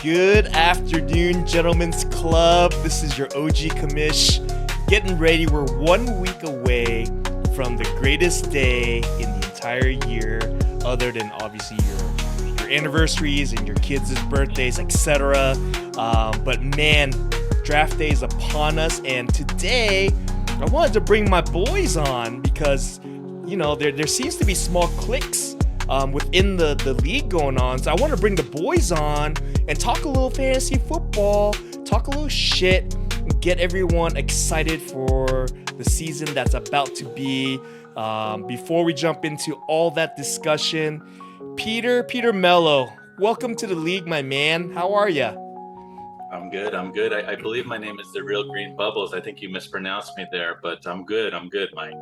Good afternoon, Gentlemen's Club. This is your OG Commish. Getting ready. We're 1 week away from the greatest day in the entire year, other than obviously your anniversaries and your kids' birthdays, etc. But man, draft day is upon us, and today I wanted to bring my boys on because there seems to be small cliques within the league going on. So I want to bring the boys on and talk a little fantasy football, talk a little shit, get everyone excited for the season that's about to be. Before we jump into all that discussion, Peter Mello, welcome to the league, my man. How are ya? I'm good. I believe my name is The Real Green Bubbles. I think you mispronounced me there, but I'm good, Mike.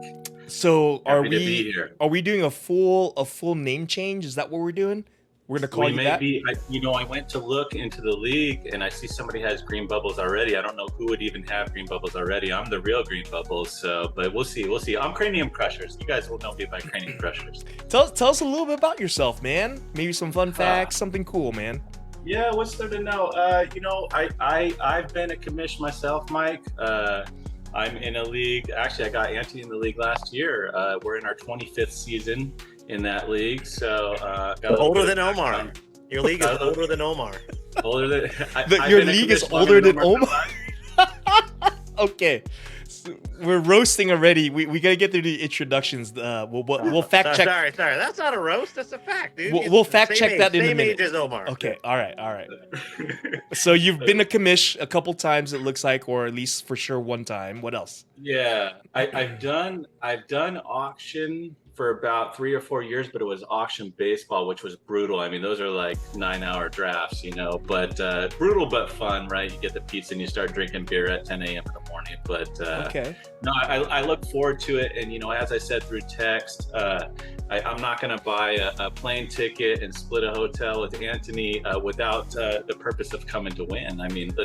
So Happy to be here. Are we doing a full name change? Is that what we're doing? We're gonna call you that? I went to look into the league and I see somebody has Green Bubbles already. I don't know who would even have Green Bubbles already. I'm the real Green Bubbles, but we'll see. I'm Cranium Crushers. You guys will know me by Cranium Crushers. Tell us a little bit about yourself, man. Maybe some fun facts, something cool, man. Yeah, what's there to know? I've been a commish myself, Mike. I'm in a league. Actually, I got Anthony in the league last year. We're in our 25th season in that league. So older than Omar. Your league is older than Omar. Older than your league is older than Omar. Okay. We're roasting already. We gotta get through the introductions. We'll fact check. Sorry. That's not a roast. That's a fact, dude. We'll fact check that in a minute. Same age as Omar. Okay. All right. So you've been a commish a couple times, it looks like, or at least for sure one time. What else? Yeah, I've done auction for about 3 or 4 years, but it was auction baseball, which was brutal. I mean, those are like 9-hour drafts, but brutal but fun, right? You get the pizza and you start drinking beer at 10 a.m. in the morning. But okay. No, I look forward to it. And, as I said through text, I'm not going to buy a plane ticket and split a hotel with Anthony without the purpose of coming to win. I mean,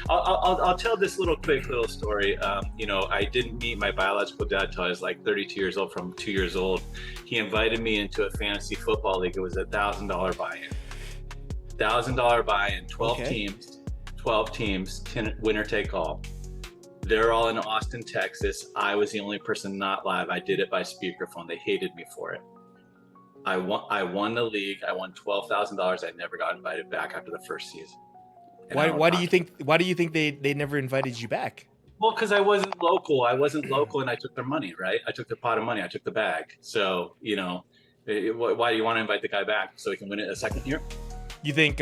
I'll tell this quick little story. I didn't meet my biological dad till I was like 32 years old. From 2 years old, he invited me into a fantasy football league. It was $1,000 buy-in. $1,000 buy-in, 12 teams, 10 winner take all. They're all in Austin, Texas. I was the only person not live. I did it by speakerphone. They hated me for it. I won the league. I won $12,000. I never got invited back after the first season. Why do you think they never invited you back? Well, because I wasn't local. And I took their money, right? I took their pot of money. I took the bag. So, why do you want to invite the guy back so he can win it a second year? You think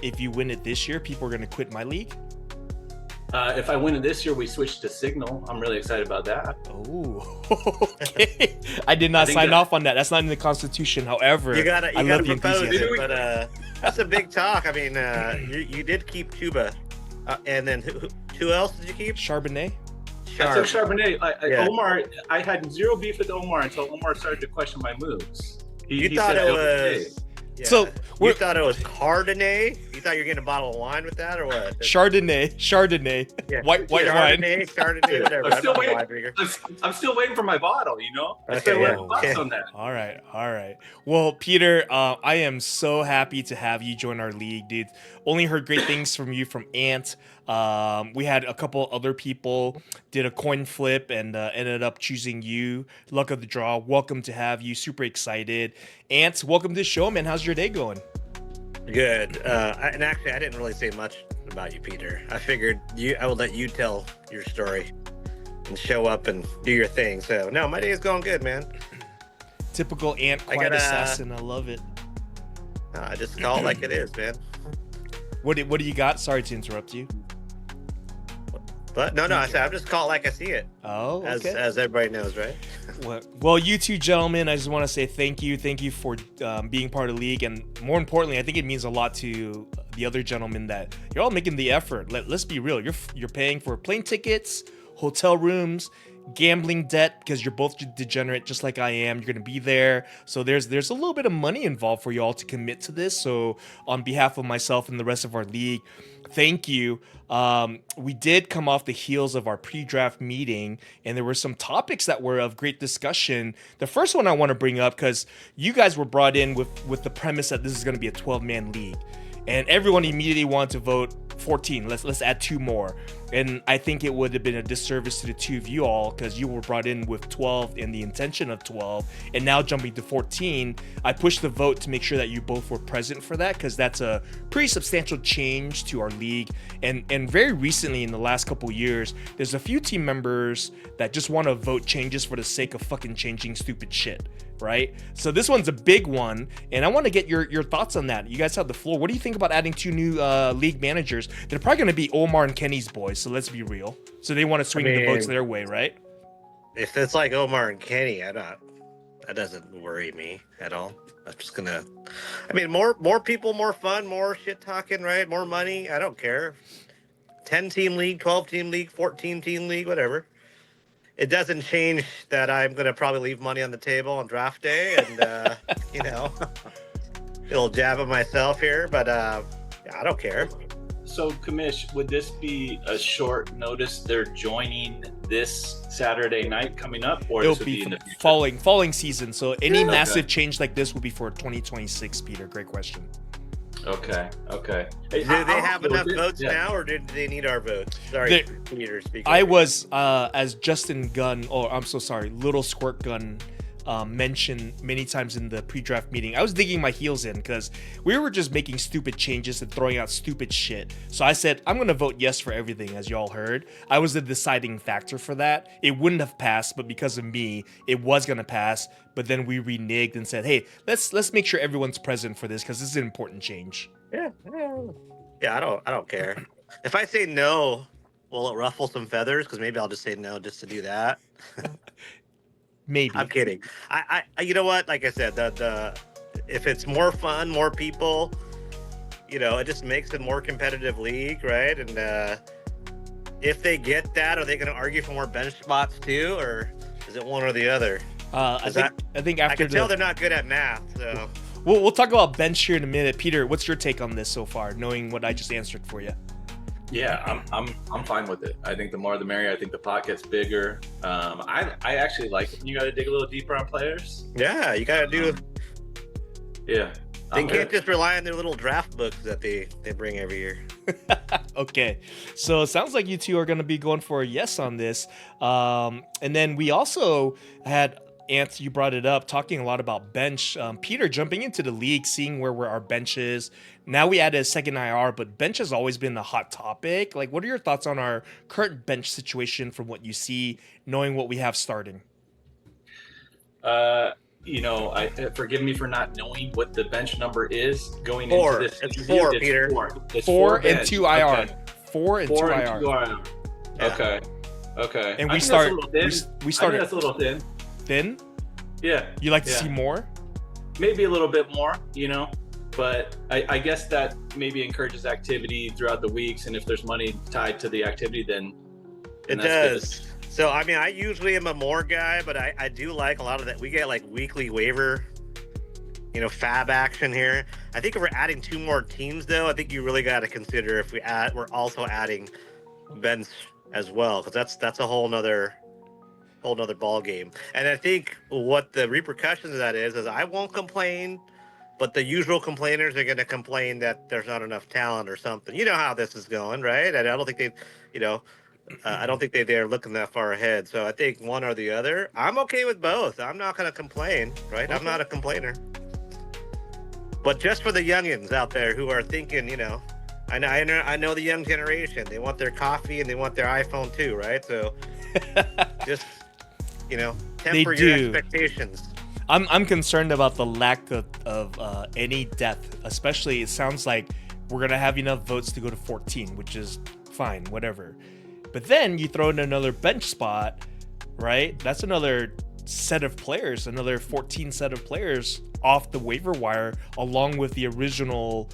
if you win it this year, people are going to quit my league? If I win it this year, we switch to Signal. I'm really excited about that. Oh, okay. I did not sign off on that. That's not in the Constitution. However, you gotta propose it. But that's a big talk. I mean, you did keep Tuba, and then who else did you keep? Charbonnet. I took Charbonnet. Omar, I had zero beef with Omar until Omar started to question my moves. He thought it was. Yeah. So you thought it was Chardonnay? You thought you were getting a bottle of wine with that, or what? Chardonnay. Yeah. White wine. Chardonnay, whatever. I'm still waiting for my bottle. I still waiting on that. All right. Well, Peter, I am so happy to have you join our league, dude. Only heard great things from you from Ant. We had a couple other people did a coin flip and ended up choosing you. Luck of the draw. Welcome to have you. Super excited. Ant, welcome to the show, man. How's your day going? Good. And actually, I didn't really say much about you, Peter. I figured I would let you tell your story and show up and do your thing. So, no, my day is going good, man. Typical Ant, quiet assassin. I love it. I just call it like it is, man. What do you got? Sorry to interrupt you. But no, I said I'm just call it like I see it. Oh, okay. As everybody knows, right? Well, you two gentlemen, I just want to say thank you for being part of the league, and more importantly, I think it means a lot to the other gentlemen that you're all making the effort. Let's be real. You're paying for plane tickets, hotel rooms, gambling debt because you're both degenerate just like I am. You're going to be there. So there's a little bit of money involved for you all to commit to this. So on behalf of myself and the rest of our league, thank you. We did come off the heels of our pre-draft meeting, and there were some topics that were of great discussion. The first one I want to bring up, because you guys were brought in with the premise that this is going to be a 12-man league. and everyone immediately wanted to vote 14. Let's add 2 more. And I think it would have been a disservice to the 2 of you all, because you were brought in with 12 and the intention of 12, and now jumping to 14, I pushed the vote to make sure that you both were present for that, because that's a pretty substantial change to our league. And very recently, in the last couple years, there's a few team members that just want to vote changes for the sake of fucking changing stupid shit, right? So this one's a big one, and I want to get your thoughts on that. You guys have the floor. What do you think about adding 2 new league managers? They're probably going to be Omar and Kenny's boys, so let's be real. So they want to swing the votes their way, right? If it's like Omar and Kenny, that doesn't worry me at all. I'm just gonna, more people, more fun, more shit talking, right? More money. I don't care. 10-team league, 12-team league, 14-team league, whatever. It doesn't change that I'm gonna probably leave money on the table on draft day, and little jab at myself here, but I don't care. So, Kamish, would this be a short notice? They're joining this Saturday night coming up, or It'll this would be in the future? falling season. So any massive Okay. change like this will be for 2026. Peter, great question. Okay. Hey, Do they have enough was it- votes yeah. now, or do they need our votes? Sorry, They- Peter speaking. I was, as Justin Gunn, I'm so sorry, Little Squirt Gun mentioned many times in the pre-draft meeting, I was digging my heels in because we were just making stupid changes and throwing out stupid shit. So I said, I'm going to vote yes for everything, as y'all heard. I was the deciding factor for that. It wouldn't have passed, but because of me, it was going to pass. But then we reneged and said, hey, let's make sure everyone's present for this because this is an important change. Yeah. I don't care. If I say no, will it ruffle some feathers? Because maybe I'll just say no just to do that. Maybe. I'm kidding. I you know what? Like I said, the if it's more fun, more people, it just makes it a more competitive league, right? And if they get that, are they going to argue for more bench spots too, or is it one or the other? I think I after can tell they're not good at math, so. We'll talk about bench here in a minute. Peter, what's your take on this so far, knowing what I just answered for you? Yeah, I'm fine with it. I think the more the merrier. I think the pot gets bigger. I actually like it when you got to dig a little deeper on players. Yeah, you got to do. Yeah, They can't just rely on their little draft books that they bring every year. Okay, so it sounds like you two are going to be going for a yes on this. And then we also had Ant, you brought it up, talking a lot about bench. Peter, jumping into the league, seeing where our bench is. Now we added a second IR, but bench has always been a hot topic. Like, what are your thoughts on our current bench situation from what you see, knowing what we have starting? Forgive me for not knowing what the bench number is going Four. into this. It's interview. four, Peter. It's Four and bench. 2 IR. Okay. 4 and 2 4 and IR. 2 IR. Yeah. Okay. And I we think start. that's a little thin. We I started think that's a little thin. thin. Yeah. You like to Yeah. see more? Maybe a little bit more, but I guess that maybe encourages activity throughout the weeks, and if there's money tied to the activity, then It that's does. So, I usually am a more guy, but I do like a lot of that. We get like weekly waiver, fab action here. I think if we're adding 2 more teams, though, I think you really got to consider if we're also adding bench as well, because that's a whole nother ball game. And I think what the repercussions of that is I won't complain, but the usual complainers are going to complain that there's not enough talent or something. You know how this is going, right? And I don't think I don't think they're looking that far ahead. So I think one or the other. I'm okay with both. I'm not going to complain, right? Okay. I'm not a complainer. But just for the youngins out there who are thinking, I know the young generation. They want their coffee and they want their iPhone too, right? So just, temper your do. expectations. I'm concerned about the lack of any depth, especially it sounds like we're going to have enough votes to go to 14, which is fine, whatever. But then you throw in another bench spot, right? That's another set of players, another 14 set of players off the waiver wire, along with the original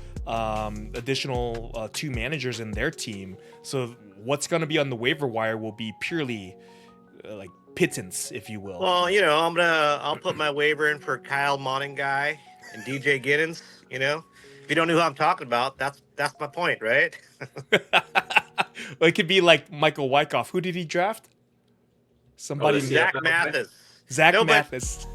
additional 2 managers in their team. So what's going to be on the waiver wire will be purely like pittance, if you will. Well, I'll put my waiver in for Kyle Monangai and DJ Giddens. If you don't know who I'm talking about, that's my point, right? Well, it could be like Michael Wyckoff. Who did he draft? Somebody. Oh, Zach CFL Mathis. Zach No, but- Mathis.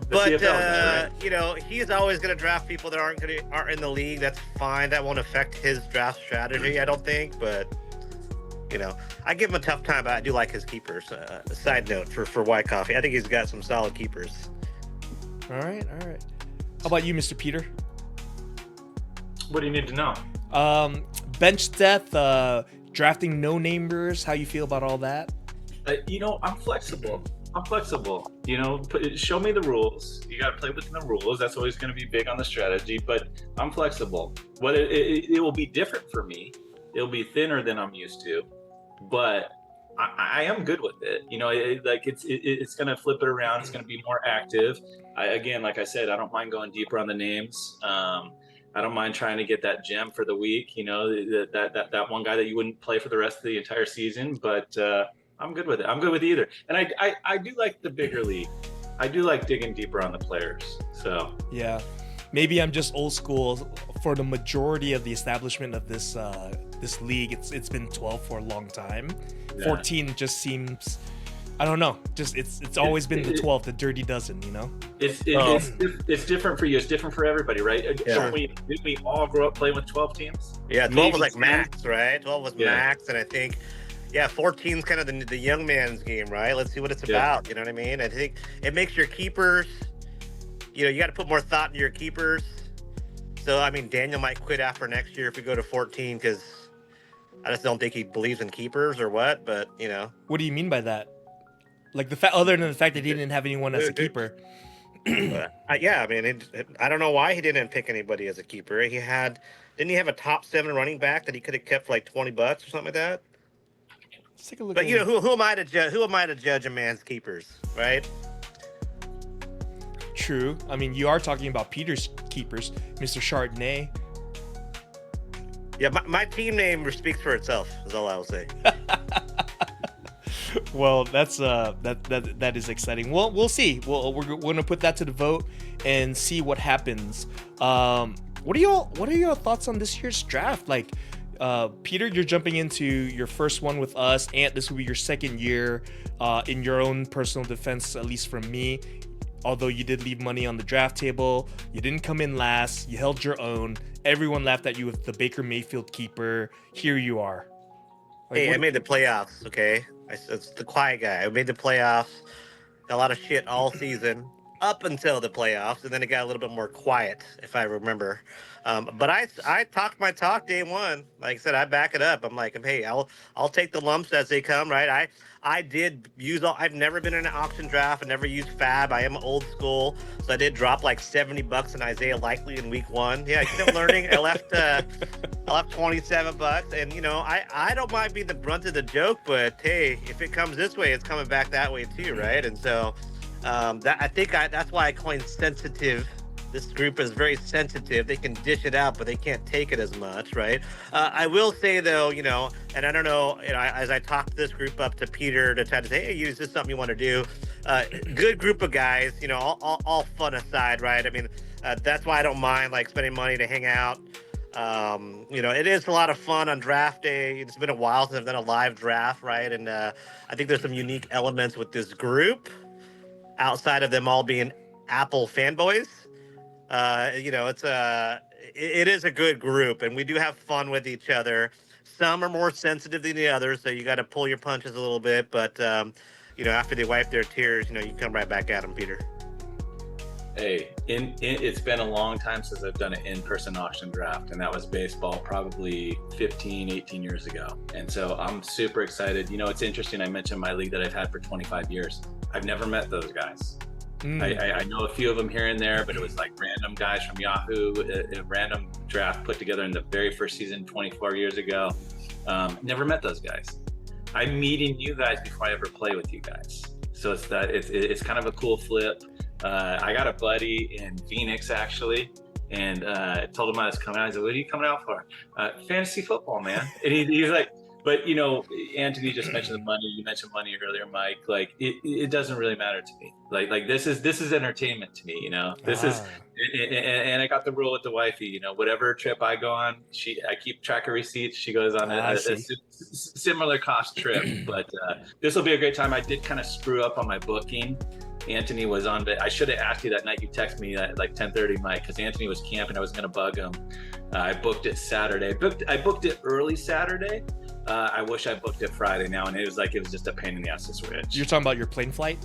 But CFL guy, right? you know, he's always going to draft people that aren't in the league. That's fine. That won't affect his draft strategy, I don't think. But you know, I give him a tough time. But I do like his keepers. Side note for White Coffee, I think he's got some solid keepers. All right. How about you, Mr. Peter? What do you need to know? Bench depth, drafting no-namers. How you feel about all that? You know, I'm flexible. You know, show me the rules. You got to play within the rules. That's always going to be big on the strategy, but I'm flexible. What it will be different for me. It'll be thinner than I'm used to, but I am good with it. You know, it's going to flip it around. It's going to be more active. Again, like I said, I don't mind going deeper on the names. I don't mind trying to get that gem for the week. You know, that one guy that you wouldn't play for the rest of the entire season, but I'm good with it. I'm good with either. And I do like the bigger league. I do like digging deeper on the players. So yeah, maybe I'm just old school. For the majority of the establishment of this this league, it's been 12 for a long time. Yeah. 14 just seems, I don't know. Just it's always been the 12, the dirty dozen. You know. It's different for you. It's different for everybody, right? Yeah. Did we all grow up playing with 12 teams? Yeah, 12 was like max, right? 12 was max, and I think. Yeah, 14 is kind of the young man's game, right? Let's see what it's about. You know what I mean? I think it makes your keepers, you know, you got to put more thought into your keepers. So, I mean, Daniel might quit after next year if we go to 14 because I just don't think he believes in keepers or what, but, you know. What do you mean by that? Like, other than the fact that he didn't have anyone as a keeper. Yeah, I mean, I don't know why he didn't pick anybody as a keeper. Didn't he have a top 7 running back that he could have kept for like $20 or something like that? Let's take a look. But you know, who am I to judge? Who am I to judge a man's keepers, right? True. I mean, you are talking about Peter's keepers, Mr. Chardonnay. Yeah, my team name speaks for itself. Is all I will say. Well, that's that is exciting. Well, we'll see. We're gonna put that to the vote and see what happens. What are your thoughts on this year's draft? Like. Peter, you're jumping into your first one with us. Ant, this will be your second year in your own personal defense, at least from me. Although you did leave money on the draft table, you didn't come in last. You held your own. Everyone laughed at you with the Baker Mayfield keeper. Here you are. Like, I made the playoffs, okay? It's the quiet guy. I made the playoffs. A lot of shit all season up until the playoffs, and then it got a little bit more quiet, if I remember. But I talked my talk day one. Like I said, I back it up. I'm like, hey, I'll take the lumps as they come, right? I did use I've never been in an auction draft. I never used Fab. I am old school, so I did drop like $70 in Isaiah Likely in week 1. Yeah, I'm learning. I left $27, and you know, I don't mind being the brunt of the joke, but hey, if it comes this way, it's coming back that way too, right? And so that's why I coined sensitive. This group is very sensitive. They can dish it out, but they can't take it as much, right? I will say, though, you know, and I don't know, you know, as I talked this group up to Peter to try to say, hey, is this something you want to do? Good group of guys, you know, all fun aside, right? I mean, that's why I don't mind, like, spending money to hang out. You know, it is a lot of fun on draft day. It's been a while since I've done a live draft, right? And I think there's some unique elements with this group outside of them all being Apple fanboys. You know, it is a good group, and we do have fun with each other. Some are more sensitive than the others, so you got to pull your punches a little bit. But you know, after they wipe their tears, you know, you come right back at them, Peter. Hey, it's been a long time since I've done an in-person auction draft, and that was baseball probably 15, 18 years ago. And so I'm super excited. You know, it's interesting. I mentioned my league that I've had for 25 years. I've never met those guys. I know a few of them here and there, but it was like random guys from Yahoo, a random draft put together in the very first season 24 years ago. Never met those guys. I'm meeting you guys before I ever play with you guys. So it's kind of a cool flip. I got a buddy in Phoenix actually, and told him I was coming out. I said, "What are you coming out for?" Fantasy football, man. And he's like, but you know, Anthony just mentioned the money. You mentioned money earlier, Mike. Like it doesn't really matter to me. Like this is entertainment to me. You know, this is, and I got the rule with the wifey. You know, whatever trip I go on, I keep track of receipts. She goes on a similar cost trip. But this will be a great time. I did kind of screw up on my booking Anthony was on, but I should have asked you that night. You texted me at like 10:30, Mike, because Anthony was camping. I was going to bug him. I booked it Saturday. I booked it early Saturday. I wish I booked it Friday now, and it was just a pain in the ass to switch. You're talking about your plane flight?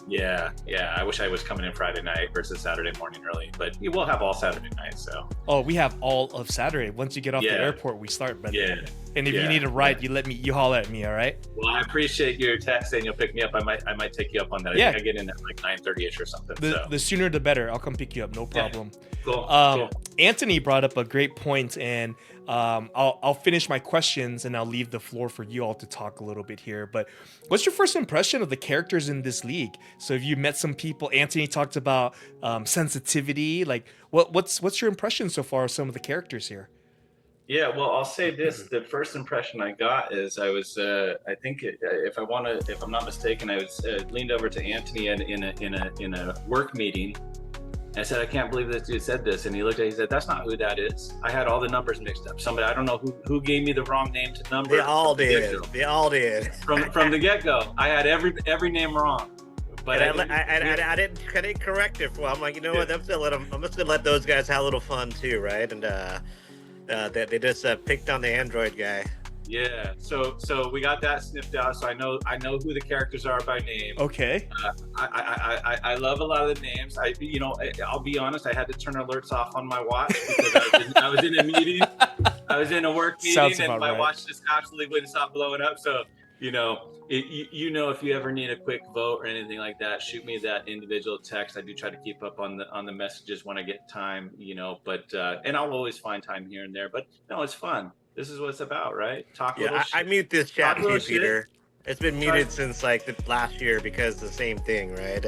Yeah. I wish I was coming in Friday night versus Saturday morning early, but we will have all Saturday night. So. Oh, we have all of Saturday. Once you get off the airport, we start. But yeah. And if you need a ride, you holler at me. All right. Well, I appreciate your text saying you'll pick me up. I might take you up on that. I think I get in at like 9:30ish or something. The sooner the better. I'll come pick you up. No problem. Yeah. Cool. Anthony brought up a great point, and I'll finish my questions and I'll leave the floor for you all to talk a little bit here. But what's your first impression of the characters in this league? So if you met some people, Anthony talked about sensitivity. Like, what's your impression so far of some of the characters here? Yeah, well, I'll say this: the first impression I got is I was, I think, if I'm not mistaken, I was leaned over to Anthony in a work meeting. I said, I can't believe this dude said this. And he looked at it, he said, that's not who that is. I had all the numbers mixed up. Somebody, I don't know who gave me the wrong name to number. They all did. From the get-go. I had every name wrong. But I didn't correct it. I'm like, you know what? I'm just gonna let those guys have a little fun too, right? And they just picked on the Android guy. Yeah, so we got that sniffed out. So I know who the characters are by name. Okay. I love a lot of the names. I'll be honest. I had to turn alerts off on my watch because I was in a meeting. I was in a work meeting, and my watch just absolutely wouldn't stop blowing up. So if you ever need a quick vote or anything like that, shoot me that individual text. I do try to keep up on the messages when I get time. But and I'll always find time here and there. But no, it's fun. This is what it's about, right? I mute this chat too, Peter. It's been muted since like the last year because the same thing, right?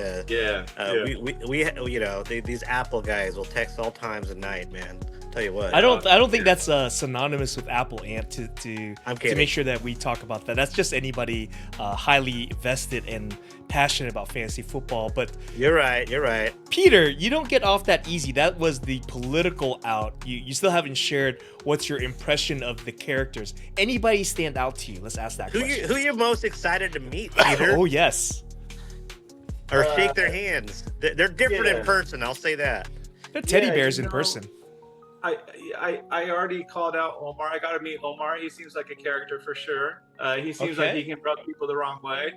We these Apple guys will text all times of night, man. Tell you what. I don't think that's synonymous with Apple, Ant, to make sure that we talk about that. That's just anybody highly vested and passionate about fantasy football. But you're right. Peter, you don't get off that easy. That was the political out. You still haven't shared what's your impression of the characters. Anybody stand out to you? Let's ask that question. Who you most excited to meet, Peter? Oh, yes. Or shake their hands. They're different in person, I'll say that. They're teddy bears in person. I already called out Omar. I got to meet Omar. He seems like a character for sure. He seems like he can rub people the wrong way.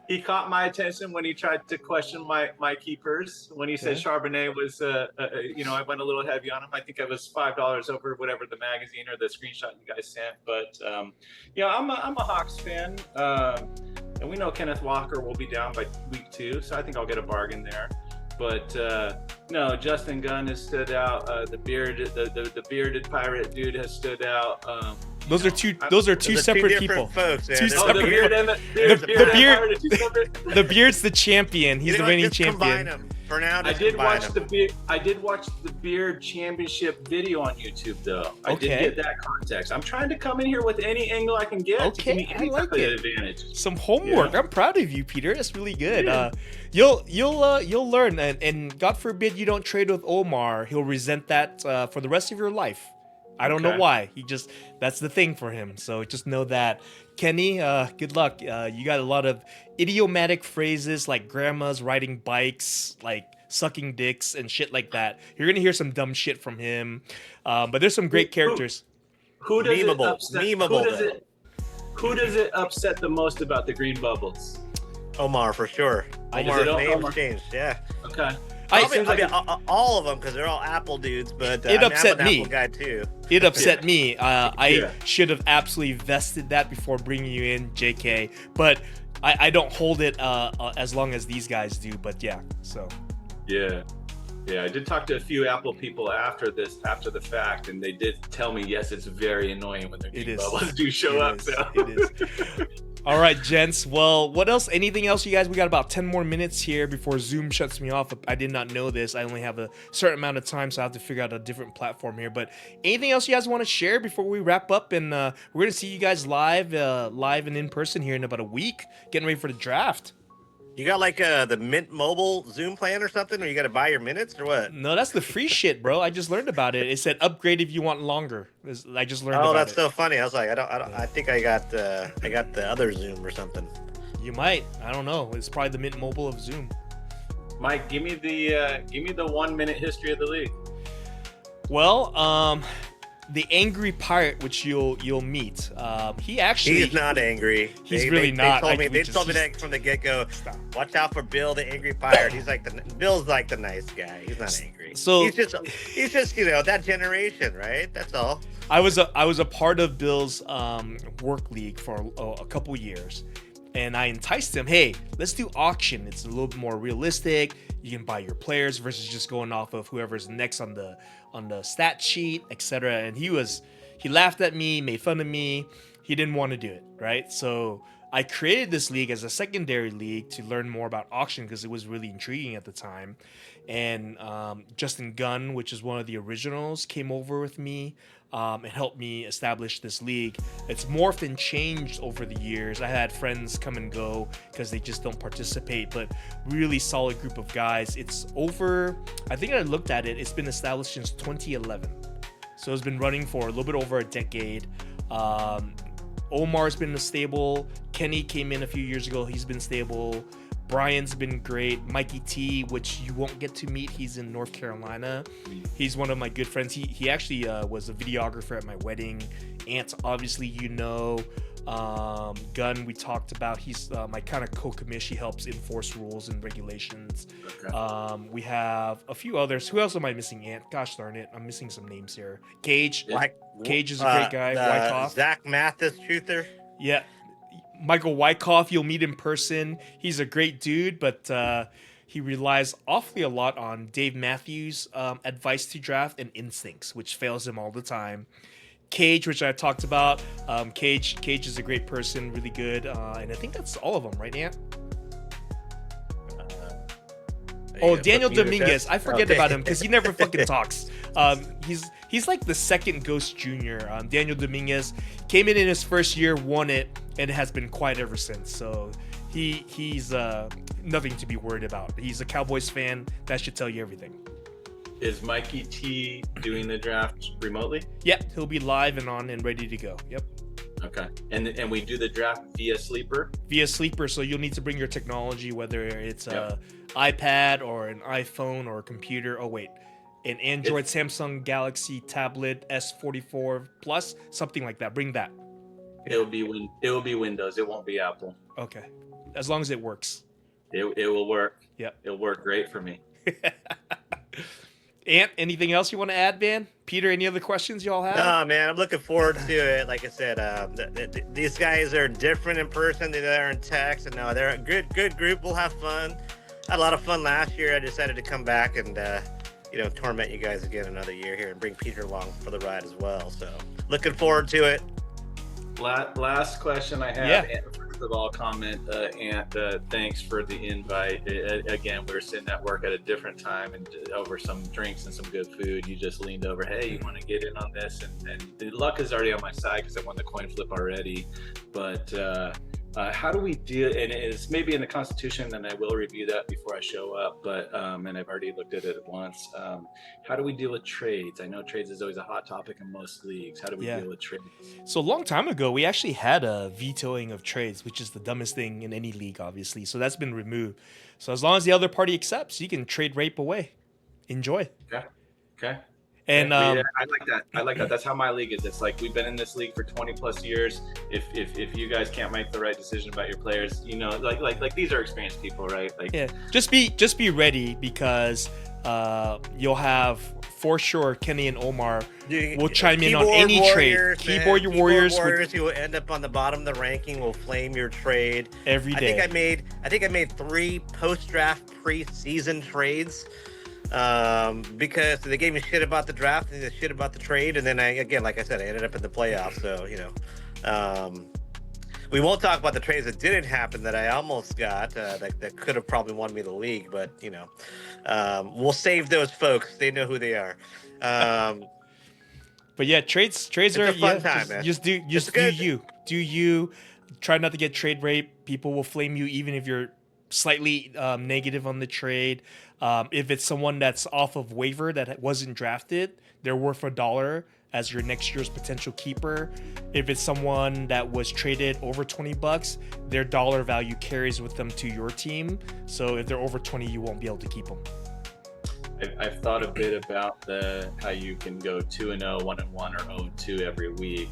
He caught my attention when he tried to question my keepers. When he said Charbonnet was, I went a little heavy on him. I think it was $5 over whatever the magazine or the screenshot you guys sent. But I'm a Hawks fan, and we know Kenneth Walker will be down by week 2, so I think I'll get a bargain there. But no, Justin Gunn has stood out. The bearded pirate dude has stood out. Those are two separate people. Folks, two separate. The beard's the champion. He's the reigning champion. Combine them. For now, I did watch the beard championship video on YouTube though. I did get that context. I'm trying to come in here with any angle I can get to give me any type of advantage. Some homework. I'm proud of you, Peter. That's really good. Yeah. You'll learn, and God forbid you don't trade with Omar. He'll resent that for the rest of your life. I don't know why. That's the thing for him. So just know that. Kenny, good luck. You got a lot of idiomatic phrases like grandmas riding bikes, like sucking dicks and shit like that. You're going to hear some dumb shit from him. But there's some great characters. Who does it upset the most about the green bubbles? Omar, for sure. Omar's name's changed, yeah. Okay. All of them, because they're all Apple dudes, but it upset me. Apple guy too. It upset me. I should have absolutely vested that before bringing you in, JK. But I don't hold it as long as these guys do. But yeah, so. Yeah, I did talk to a few Apple people after the fact, and they did tell me, yes, it's very annoying when the green bubbles do show up. So. It is. All right, gents. Well, what else? Anything else, you guys? We got about 10 more minutes here before Zoom shuts me off. I did not know this. I only have a certain amount of time, so I have to figure out a different platform here. But anything else you guys want to share before we wrap up? And we're going to see you guys live and in person here in about a week, getting ready for the draft. You got like the Mint Mobile Zoom plan or something, or you got to buy your minutes or what? No, that's the free shit, bro. I just learned about it. It said upgrade if you want longer. I just learned about it. Oh, that's so funny. I was like, I think I got the other Zoom or something. You might. I don't know. It's probably the Mint Mobile of Zoom. Mike, give me the 1 minute history of the league. Well, the angry pirate, which you'll meet, he's not angry. He's really not. They told me that from the get go. Watch out for Bill, the angry pirate. Bill's like the nice guy. He's not angry. So he's just that generation, right? That's all. I was a part of Bill's work league for a couple years, and I enticed him. Hey, let's do auction. It's a little bit more realistic. You can buy your players versus just going off of whoever's next on the stat sheet, etc. And he laughed at me, made fun of me. He didn't want to do it, right? So I created this league as a secondary league to learn more about auction because it was really intriguing at the time. And Justin Gunn, which is one of the originals, came over with me and helped me establish this league. It's morphed and changed over the years. I had friends come and go because they just don't participate, but really solid group of guys. It's over, I think I looked at it, it's been established since 2011. So it's been running for a little bit over a decade. Omar's been stable. Kenny came in a few years ago. He's been stable. Brian's been great. Mikey T, which you won't get to meet. He's in North Carolina. He's one of my good friends. He actually was a videographer at my wedding. Ant, obviously, Gunn, we talked about. He's my kind of co-commish. He helps enforce rules and regulations. Okay. We have a few others. Who else am I missing? Ant. Gosh darn it. I'm missing some names here. Cage. Cage is a great guy. Wyckoff. Zach Mathis, truther. Yeah. Michael Wyckoff, you'll meet in person. He's a great dude, but he relies awfully a lot on Dave Matthews' advice to draft and instincts, which fails him all the time. Cage, which I talked about. Cage is a great person, really good. And I think that's all of them, right, Ant? Daniel Dominguez. I forget about him because he never fucking talks. He's like the second Ghost Junior. Daniel Dominguez came in his first year, won it, and has been quiet ever since. So he's nothing to be worried about. He's a Cowboys fan. That should tell you everything. Is Mikey T doing the draft remotely? Yep, he'll be live and on and ready to go. Yep. Okay. And we do the draft via Sleeper? Via Sleeper, so you'll need to bring your technology, whether it's a iPad or an iPhone or a computer. Oh, wait. An Android Samsung Galaxy tablet S44 Plus, something like that. Bring that. It'll be Windows. It won't be Apple. Okay. As long as it works. It will work. Yep. It'll work great for me. Ant, anything else you want to add, man? Peter, any other questions y'all have? No, man, I'm looking forward to it. Like I said, these guys are different in person than they are in text, and no, they're a good group. We'll have fun. I had a lot of fun last year. I decided to come back and torment you guys again another year here and bring Peter along for the ride as well. So looking forward to it. Last question I have. Yeah. First of all, comment, Ant, thanks for the invite. Again, we were sitting at work at a different time and over some drinks and some good food. You just leaned over, hey, you want to get in on this? And the luck is already on my side because I won the coin flip already. But how do we deal, and it's maybe in the Constitution, and I will review that before I show up, but and I've already looked at it once. How do we deal with trades? I know trades is always a hot topic in most leagues. How do we deal with trades? So a long time ago, we actually had a vetoing of trades, which is the dumbest thing in any league, obviously. So that's been removed. So as long as the other party accepts, you can trade rape away. Enjoy. Okay. And yeah, I like that. That's how my league is. It's like we've been in this league for 20 plus years. If you guys can't make the right decision about your players, like these are experienced people, right? Like, yeah, just be ready because you'll have for sure Kenny and Omar will chime in on any trade. Keyboard warriors who will end up on the bottom of the ranking will flame your trade every day. I think I made 3 post-draft preseason trades. Because they gave me shit about the draft and shit about the trade, and then I ended up in the playoffs. So we won't talk about the trades that didn't happen that I almost got that could have probably won me the league, but we'll save those folks. They know who they are. But yeah, trades are a fun time, man. Just do you. Try not to get trade rape. People will flame you even if you're slightly negative on the trade. If it's someone that's off of waiver that wasn't drafted, they're worth $1. as your next year's potential keeper. If it's someone that was traded over $20, their dollar value carries with them to your team. So if they're over 20, you won't be able to keep them. I've thought a bit about how you can go 2-0, 1-1, or 0-2 every week,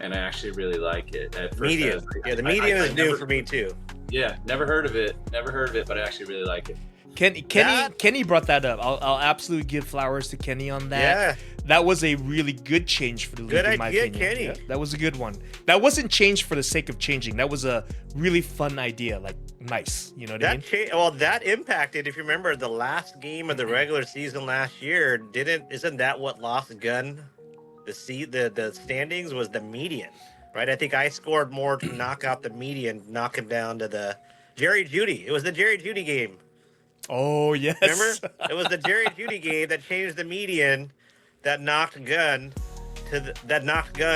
and I actually really like it. At first, Median. The median is new for me too. Yeah, never heard of it, but I actually really like it. Kenny brought that up. I'll absolutely give flowers to Kenny on that. Yeah. That was a really good change for the league, in my opinion. Kenny. Yeah, that was a good one. That wasn't changed for the sake of changing. That was a really fun idea. Like, nice. You know what I mean? That impacted, if you remember, the last game of the regular season last year. Isn't that what lost Gunn? The standings was the median, right? I think I scored more to knock out the median, knock him down to the Jerry Jeudy. It was the Jerry Jeudy game. Oh, yes. Remember? It was the Jerry Jeudy game that changed the median, that knocked Gunn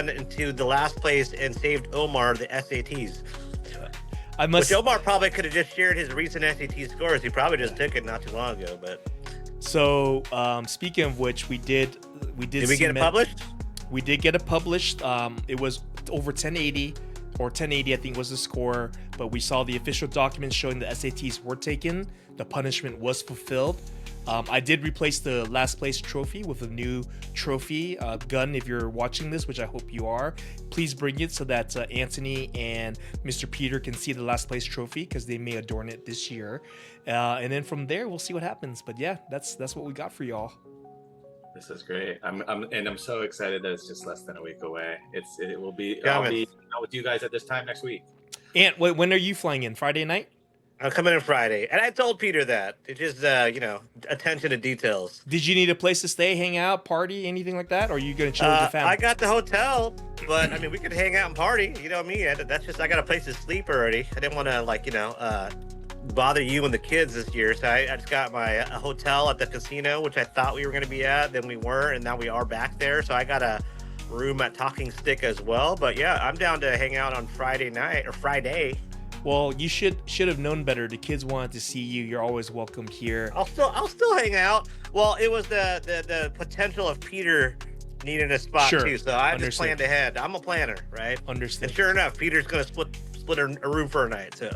into the last place and saved Omar the SATs. Which Omar probably could have just shared his recent SAT scores. He probably just took it not too long ago. But so speaking of which, we did we get We did get it published. It was over 1080 or 1080, I think was the score. But we saw the official documents showing the SATs were taken. The punishment was fulfilled. I did replace the last place trophy with a new trophy. Gun, if you're watching this, which I hope you are, please bring it so that Anthony and Mr. Peter can see the last place trophy, because they may adorn it this year. And then from there, we'll see what happens. But yeah, that's what we got for y'all. This is great. I'm so excited that it's just less than a week away. I'll be out with you guys at this time next week. And when are you flying in? Friday night? I'm coming in Friday, and I told Peter that. It's just, attention to details. Did you need a place to stay, hang out, party, anything like that? Or are you going to chill with your family? I got the hotel, but, we could hang out and party. You know me. I got a place to sleep already. I didn't want to, bother you and the kids this year. So I just got my hotel at the casino, which I thought we were going to be at. Then we weren't, and now we are back there. So I got a room at Talking Stick as well. But, yeah, I'm down to hang out on Friday. Well, you should have known better. The kids wanted to see you. You're always welcome here. I'll still hang out. Well, it was the potential of Peter needing a spot too. So I just planned ahead. I'm a planner, right? Understood. And sure enough, Peter's gonna split a room for a night. So.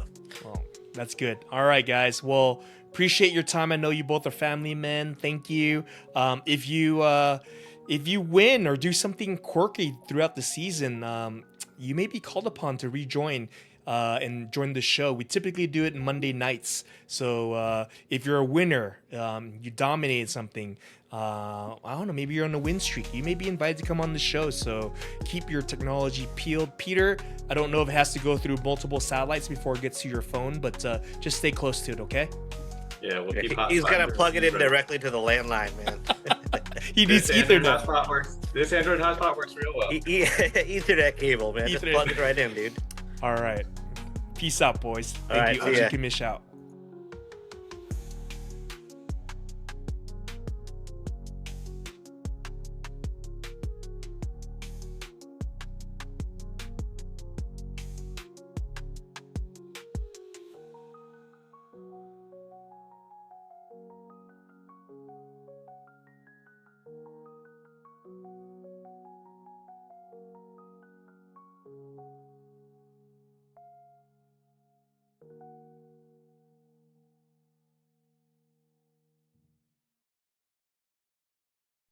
Well, that's good. All right, guys. Well, appreciate your time. I know you both are family men. Thank you. If you win or do something quirky throughout the season, you may be called upon to rejoin. And join the show. We typically do it Monday nights. So if you're a winner, you dominated something, I don't know, maybe you're on a win streak, you may be invited to come on the show. So keep your technology peeled. Peter, I don't know if it has to go through multiple satellites before it gets to your phone, but just stay close to it, okay? Yeah, he's got to plug it in directly to the landline, man. He needs Ethernet. This Android hotspot works real well. Ethernet cable, man. Just plug it right in, dude. All right. Peace out, boys. Thank you. OG Commish out.